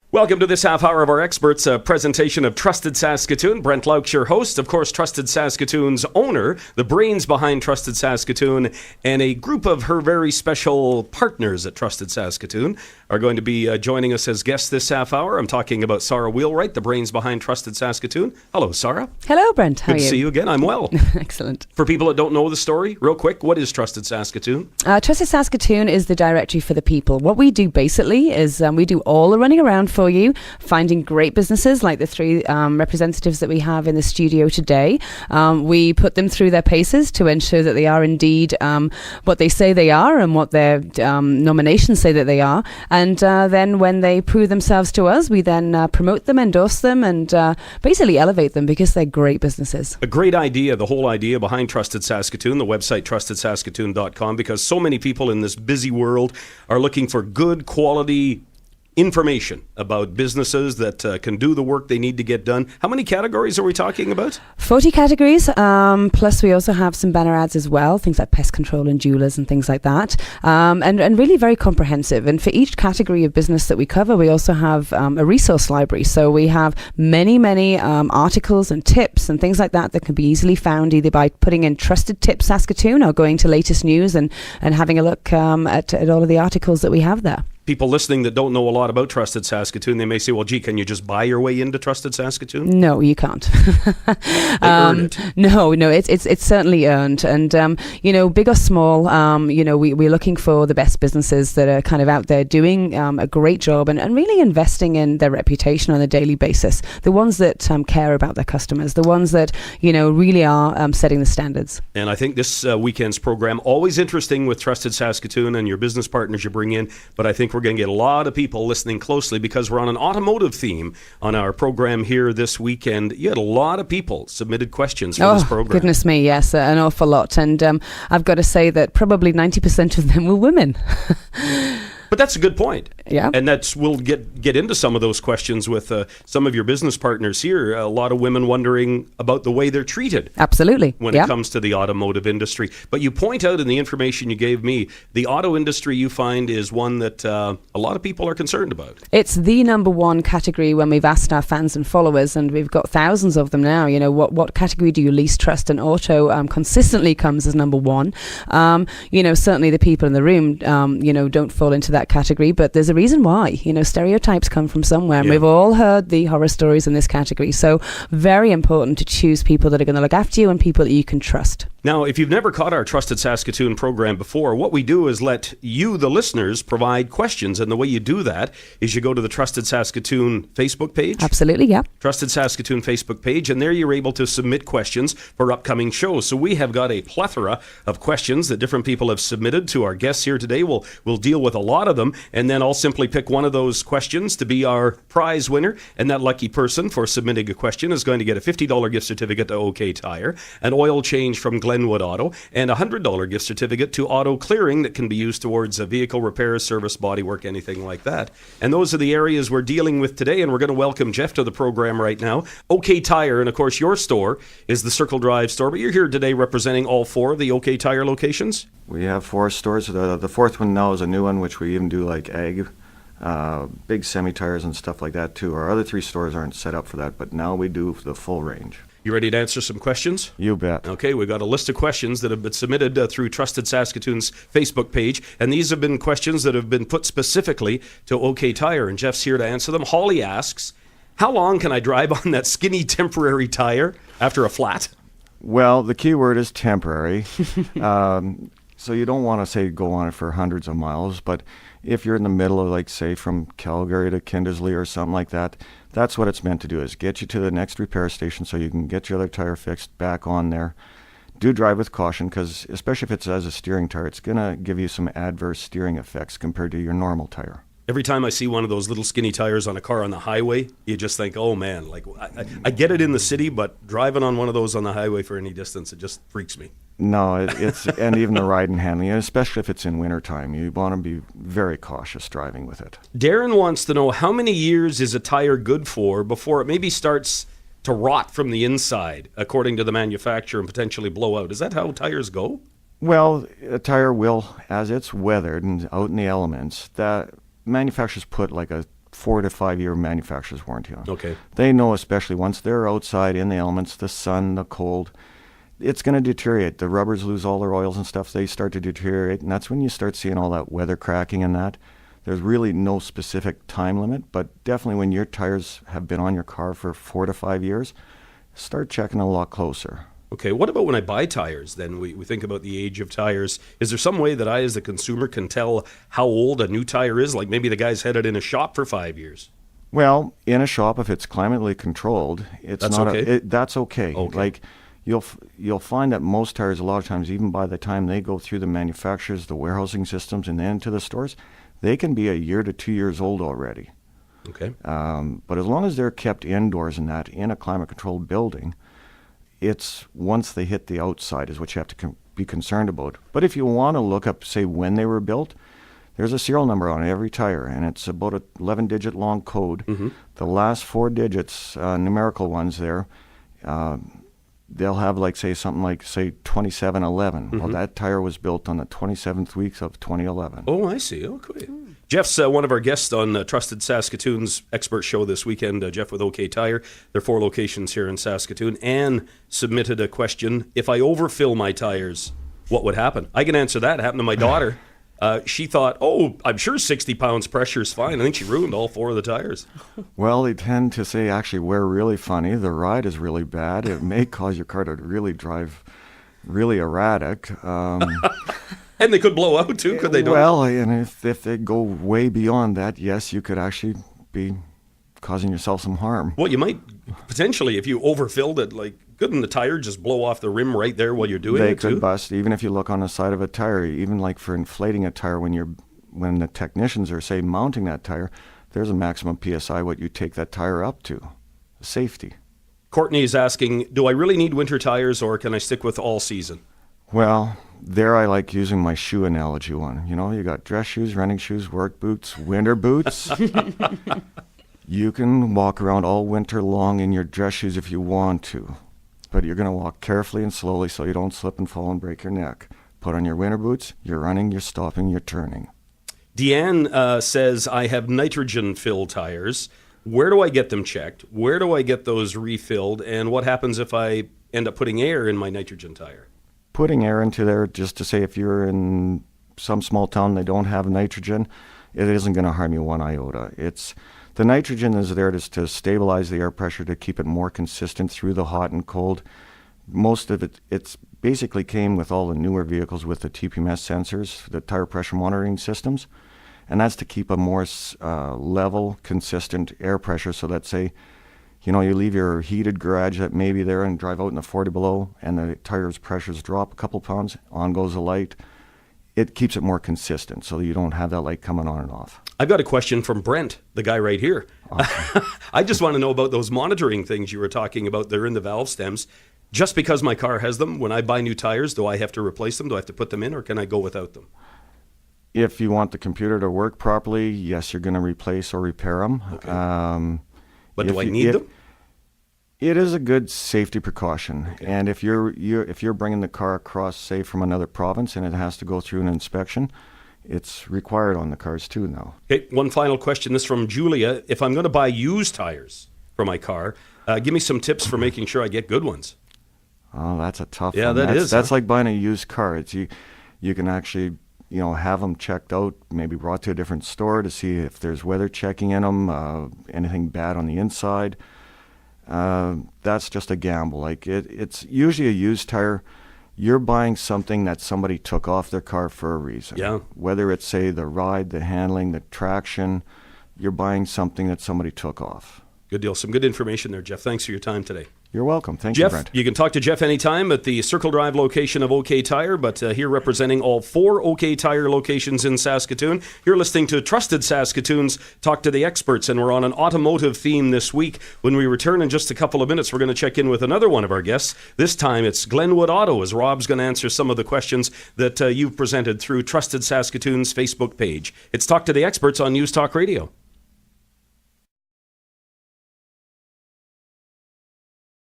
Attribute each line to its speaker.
Speaker 1: Welcome to this half hour of our experts, a presentation of Trusted Saskatoon. Brent Lauk's your host, of course, Trusted Saskatoon's owner, the brains behind Trusted Saskatoon, and a group of her very special partners at Trusted Saskatoon are going to be joining us as guests this half hour. I'm talking about Sarah Wheelwright, the brains behind Trusted Saskatoon. Hello, Sarah.
Speaker 2: Hello, Brent. How are you?
Speaker 1: Good to see you again. I'm well.
Speaker 2: Excellent.
Speaker 1: For people that don't know the story, real quick, what is Trusted Saskatoon?
Speaker 2: Trusted Saskatoon is the directory for the people. What we do basically is we do all the running around for you, finding great businesses like the three representatives that we have in the studio today. We put them through their paces to ensure that they are indeed what they say they are and what their nominations say that they are. And then when they prove themselves to us, we then promote them, endorse them, and basically elevate them because they're great businesses.
Speaker 1: A great idea, the whole idea behind Trusted Saskatoon, the website Trustedsaskatoon.com, because so many people in this busy world are looking for good quality information about businesses that can do the work they need to get done. How many categories are we talking about?
Speaker 2: 40 categories, plus we also have some banner ads as well, things like pest control and jewelers and things like that, and really very comprehensive. And for each category of business that we cover, we also have a resource library. So we have many articles and tips and things like that that can be easily found either by putting in Trusted Tips Saskatoon or going to latest news and having a look at all of the articles that we have there.
Speaker 1: People listening that don't know a lot about Trusted Saskatoon, they may say, well, gee, can you just buy your way into Trusted Saskatoon?
Speaker 2: No, you can't.
Speaker 1: They earn it.
Speaker 2: No, it's certainly earned. And, big or small, we're looking for the best businesses that are kind of out there doing a great job and really investing in their reputation on a daily basis. The ones that care about their customers, the ones that, really are setting the standards. And
Speaker 1: I think this weekend's program, always interesting with Trusted Saskatoon and your business partners you bring in, but I think we're going to get a lot of people listening closely because we're on an automotive theme on our program here this weekend. You had a lot of people submitted questions for this program. Oh,
Speaker 2: goodness me, yes, an awful lot. And I've got to say that probably 90% of them were women.
Speaker 1: But that's a good point.
Speaker 2: Yeah.
Speaker 1: And we'll get into some of those questions with some of your business partners here. A lot of women wondering about the way they're treated.
Speaker 2: Absolutely.
Speaker 1: When it comes to the automotive industry. But you point out in the information you gave me, the auto industry you find is one that a lot of people are concerned about.
Speaker 2: It's the number one category when we've asked our fans and followers, and we've got thousands of them now. What category do you least trust? And auto consistently comes as number one. Certainly the people in the room, don't fall into that category, but there's a reason why. Stereotypes come from somewhere, and we've all heard the horror stories in this category. So very important to choose people that are going to look after you and people that you can trust.
Speaker 1: Now, if you've never caught our Trusted Saskatoon program before, what we do is let you, the listeners, provide questions. And the way you do that is you go to the Trusted Saskatoon Facebook page.
Speaker 2: Absolutely, yeah. Trusted
Speaker 1: Saskatoon Facebook page. And there you're able to submit questions for upcoming shows. So we have got a plethora of questions that different people have submitted to our guests here today. We'll deal with a lot of them. And then I'll simply pick one of those questions to be our prize winner. And that lucky person for submitting a question is going to get a $50 gift certificate to OK Tire, an oil change from Glenwood Auto, and a $100 gift certificate to Auto Clearing that can be used towards a vehicle repair, service, bodywork, anything like that. And those are the areas we're dealing with today, and we're going to welcome Jeff to the program right now. OK Tire, and of course your store is the Circle Drive store, but you're here today representing all four of the OK Tire locations?
Speaker 3: We have 4 stores. The fourth one now is a new one, which we even do like ag, big semi-tires and stuff like that too. Our other 3 stores aren't set up for that, but now we do the full range.
Speaker 1: You ready to answer some questions?
Speaker 3: You bet.
Speaker 1: Okay, we've got a list of questions that have been submitted through Trusted Saskatoon's Facebook page, and these have been questions that have been put specifically to OK Tire, and Jeff's here to answer them. Holly asks, how long can I drive on that skinny temporary tire after a flat?
Speaker 3: Well, the key word is temporary. So you don't want to say go on it for hundreds of miles, but if you're in the middle of, like, say, from Calgary to Kindersley or something like that, that's what it's meant to do, is get you to the next repair station so you can get your other tire fixed back on there. Do drive with caution, because especially if it's as a steering tire, it's going to give you some adverse steering effects compared to your normal tire.
Speaker 1: Every time I see one of those little skinny tires on a car on the highway, you just think, oh man, like I get it in the city, but driving on one of those on the highway for any distance, it just freaks me.
Speaker 3: No, it's and even the ride and handling, especially if it's in wintertime, you want to be very cautious driving with it.
Speaker 1: Darren wants to know, how many years is a tire good for before it maybe starts to rot from the inside, according to the manufacturer, and potentially blow out? Is that how tires go?
Speaker 3: Well, a tire will, as it's weathered and out in the elements, that manufacturers put like a 4 to 5 year manufacturer's warranty on.
Speaker 1: Okay.
Speaker 3: They know, especially once they're outside in the elements, the sun, the cold, it's going to deteriorate. The rubbers lose all their oils and stuff. They start to deteriorate, and that's when you start seeing all that weather cracking and that. There's really no specific time limit, but definitely when your tires have been on your car for 4 to 5 years, start checking a lot closer.
Speaker 1: Okay, what about when I buy tires then? We think about the age of tires. Is there some way that I, as a consumer, can tell how old a new tire is? Like maybe the guy's had it in a shop for 5 years.
Speaker 3: Well, in a shop, if it's climately controlled,
Speaker 1: That's okay?
Speaker 3: That's okay.
Speaker 1: Okay.
Speaker 3: Like you'll find that most tires, a lot of times, even by the time they go through the manufacturers, the warehousing systems, and then into the stores, they can be a year to 2 years old already.
Speaker 1: Okay.
Speaker 3: But as long as they're kept indoors and that in a climate-controlled building, it's once they hit the outside is what you have to be concerned about. But if you want to look up, say, when they were built, there's a serial number on every tire, and it's about an 11-digit long code.
Speaker 1: Mm-hmm.
Speaker 3: The last 4 digits, numerical ones there, they'll have something like 2711.
Speaker 1: Mm-hmm.
Speaker 3: Well, that tire was built on the 27th week of 2011.
Speaker 1: Oh, I see. Okay. Jeff's one of our guests on Trusted Saskatoon's expert show this weekend, Jeff with OK Tire. There are 4 locations here in Saskatoon. Anne submitted a question. If I overfill my tires, what would happen? I can answer that. It happened to my daughter. She thought, I'm sure 60 pounds pressure is fine. I think she ruined all 4 of the tires.
Speaker 3: Well, they tend to say, actually, we're really funny. The ride is really bad. It may cause your car to really drive really erratic.
Speaker 1: And they could blow out too, could they?
Speaker 3: Well, and if they go way beyond that, yes, you could actually be causing yourself some harm.
Speaker 1: Well, you might potentially, if you overfilled it, couldn't the tire just blow off the rim right there while you're doing
Speaker 3: They
Speaker 1: it too?
Speaker 3: could bust, even if you look on the side of a tire, even like for inflating a tire when the technicians are, say, mounting that tire, there's a maximum PSI what you take that tire up to. Safety.
Speaker 1: Courtney is asking, do I really need winter tires or can I stick with all season?
Speaker 3: Well, there I like using my shoe analogy one. You got dress shoes, running shoes, work boots, winter boots. You can walk around all winter long in your dress shoes if you want to, but you're going to walk carefully and slowly so you don't slip and fall and break your neck. Put on your winter boots, you're running, you're stopping, you're turning.
Speaker 1: Deanne says, I have nitrogen-filled tires. Where do I get them checked? Where do I get those refilled? And what happens if I end up putting air in my nitrogen tire?
Speaker 3: Putting air into there, just to say if you're in some small town they don't have nitrogen, it isn't going to harm you one iota. The nitrogen is there to stabilize the air pressure, to keep it more consistent through the hot and cold. Most of it's basically came with all the newer vehicles with the TPMS sensors, the tire pressure monitoring systems, and that's to keep a more level, consistent air pressure so that, say, you leave your heated garage that may be there and drive out in the 40 below and the tire's pressures drop a couple pounds, on goes the light. It keeps it more consistent so you don't have that light coming on and off.
Speaker 1: I've got a question from Brent, the guy right here. Awesome. I just want to know about those monitoring things you were talking about. They're in the valve stems. Just because my car has them, when I buy new tires, do I have to replace them? Do I have to put them in or can I go without them?
Speaker 3: If you want the computer to work properly, yes, you're going to replace or repair them.
Speaker 1: Okay. But do I need them?
Speaker 3: It is a good safety precaution,
Speaker 1: okay.
Speaker 3: And if you're bringing the car across, say, from another province and it has to go through an inspection, it's required on the cars too now.
Speaker 1: Okay, one final question. This is from Julia. If I'm going to buy used tires for my car, give me some tips for making sure I get good ones.
Speaker 3: Oh, that's a tough
Speaker 1: one.
Speaker 3: Yeah,
Speaker 1: That's
Speaker 3: huh? Like buying a used car. You can actually have them checked out, maybe brought to a different store to see if there's weather checking in them, anything bad on the inside. That's just a gamble. It's usually a used tire. You're buying something that somebody took off their car for a reason.
Speaker 1: Yeah.
Speaker 3: Whether it's, say, the ride, the handling, the traction, you're buying something that somebody took off.
Speaker 1: Good deal. Some good information there, Jeff. Thanks for your time today.
Speaker 3: You're welcome. Thank
Speaker 1: Jeff,
Speaker 3: you, Brent.
Speaker 1: You can talk to Jeff anytime at the Circle Drive location of OK Tire, but here representing all 4 OK Tire locations in Saskatoon. You're listening to Trusted Saskatoon's Talk to the Experts, and we're on an automotive theme this week. When we return in just a couple of minutes, we're going to check in with another one of our guests. This time it's Glenwood Auto, as Rob's going to answer some of the questions that you've presented through Trusted Saskatoon's Facebook page. It's Talk to the Experts on News Talk Radio.